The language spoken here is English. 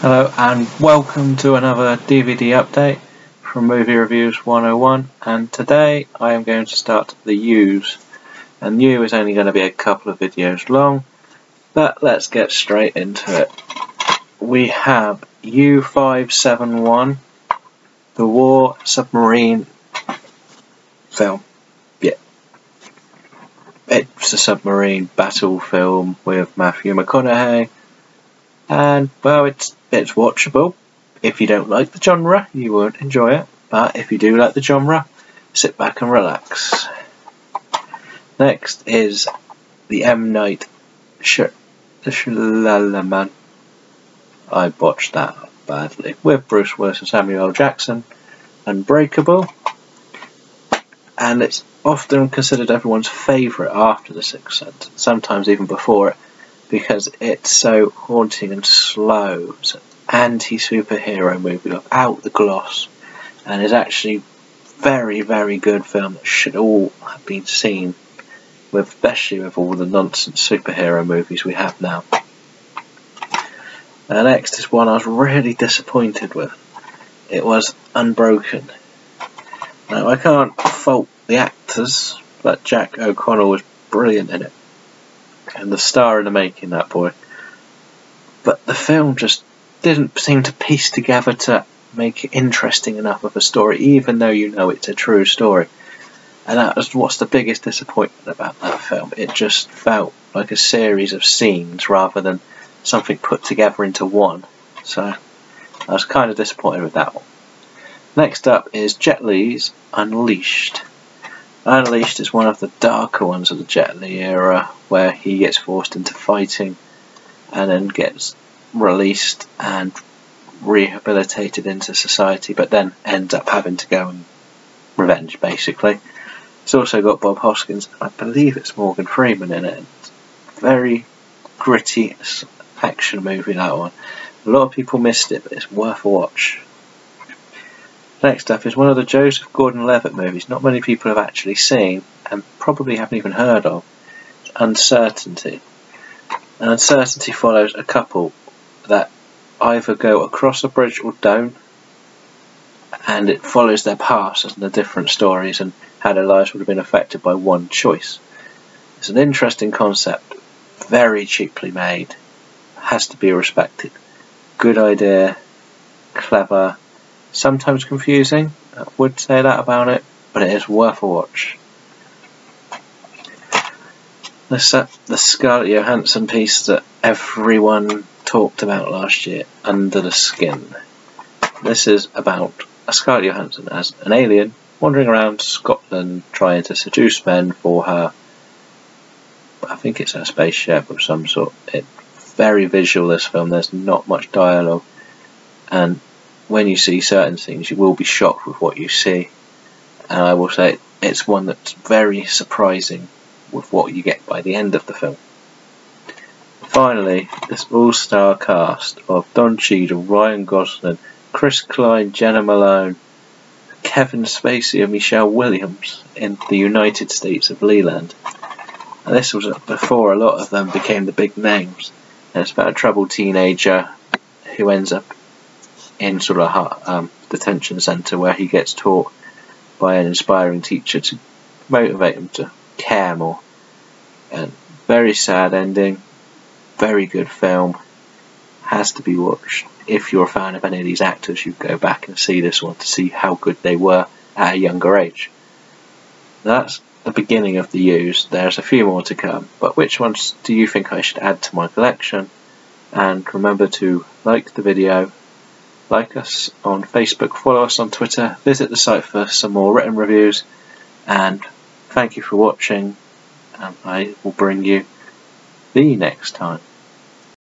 Hello and welcome to another DVD update from Movie Reviews 101, and today I am going to start the U's, and U is only going to be a couple of videos long, but let's get straight into it. We have U571, the War Submarine film. Yeah, it's a submarine battle film with Matthew McConaughey. And, well, it's watchable. If you don't like the genre, you won't enjoy it. But if you do like the genre, sit back and relax. Next is the M. Night Shyamalan. I botched that up badly. With Bruce Willis and Samuel L. Jackson. Unbreakable. And it's often considered everyone's favourite after The Sixth Sense. Sometimes even before it. Because it's so haunting and slow. It's an anti-superhero movie without the gloss, and is actually very, very good film that should all have been seen, especially with all the nonsense superhero movies we have now. Next is one I was really disappointed with. It was Unbroken. Now I can't fault the actors, but Jack O'Connell was brilliant in it. And the star in the making, that boy. But the film just didn't seem to piece together to make it interesting enough of a story, even though you know it's a true story. And that was what's the biggest disappointment about that film. It just felt like a series of scenes rather than something put together into one. So I was kind of disappointed with that one. Next up is Jet Li's Unleashed. Unleashed is one of the darker ones of the Jet Li era, where he gets forced into fighting and then gets released and rehabilitated into society, but then ends up having to go and revenge, basically. It's also got Bob Hoskins, I believe it's Morgan Freeman in it. It's a very gritty action movie, that one. A lot of people missed it, but it's worth a watch. Next up is one of the Joseph Gordon-Levitt movies not many people have actually seen and probably haven't even heard of. Uncertainty. And Uncertainty follows a couple that either go across a bridge or don't, and it follows their past and the different stories and how their lives would have been affected by one choice. It's an interesting concept, very cheaply made, has to be respected. Good idea, clever. Sometimes confusing, I would say that about it, but it is worth a watch. This the Scarlett Johansson piece that everyone talked about last year, Under the Skin. This is about a Scarlett Johansson as an alien wandering around Scotland trying to seduce men for her, I think it's her spaceship of some sort. It's very visual, this film, there's not much dialogue, and when you see certain things you will be shocked with what you see, and I will say it's one that's very surprising with what you get by the end of the film. Finally, this all-star cast of Don Cheadle, Ryan Gosling, Chris Klein, Jenna Malone, Kevin Spacey and Michelle Williams in the United States of Leland. And this was before a lot of them became the big names, and it's about a troubled teenager who ends up in sort of a detention centre where he gets taught by an inspiring teacher to motivate him to care more. And very sad ending, very good film, has to be watched. If you're a fan of any of these actors, you go back and see this one to see how good they were at a younger age. That's the beginning of the U's. There's a few more to come, but which ones do you think I should add to my collection? And remember to like the video, like us on Facebook, follow us on Twitter, visit the site for some more written reviews, and thank you for watching, and I will bring you the next time.